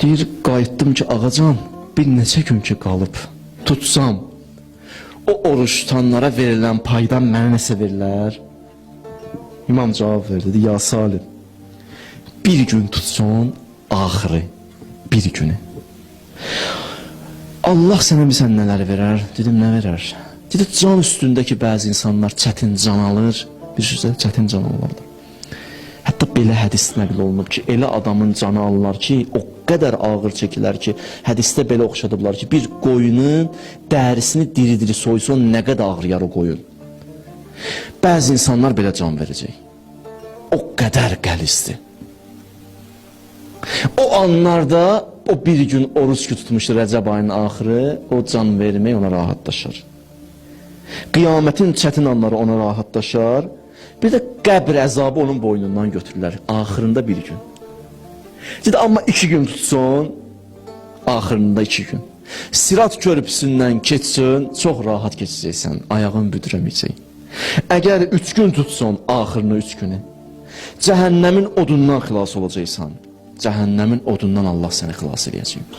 Deyir, qayıtdım ki, ağacan, bir neçə gün ki qalıb, tutsam, o oruç tutanlara verilən paydan mənə nəsə verilər? İmam cavab verdi, dedi, ya Salim, bir gün tutsan, axırı, bir günü. Allah sənə bilsən nələr verər? Dedim, nə verər? Dedi, can üstündəki bəzi insanlar çətin can alır, bir sözlə çətin can alırlar. Hətta belə hədis nəql olunub ki, elə adamın canı alırlar ki, o qədər ağır çəkilər ki, hədisdə belə oxşadıblar ki, bir qoyunun dərisini diri-diri soysun, nə qədər ağrıyar o qoyun. Bəzi insanlar belə can verəcək. O qədər qəlizdir. O anlarda, o bir gün oruç ki tutmuşdur Rəcəb ayının axırı, o can vermək ona rahatlaşar. Qiyamətin çətin anları ona rahatlaşar. Bir də qəbr əzabı onun boynundan götürürlər. Axırında bir gün. Dedi, amma 2 gün tutsun, axırında 2 gün. Sirat körpüsündən keçsin, çox rahat keçəcəksən, ayağın büdürəməyəcək. Əgər 3 gün tutsun, axırını 3 günü, cəhənnəmin odundan xilas olacaqsan. Cəhənnəmin odundan Allah səni xilas edəcək.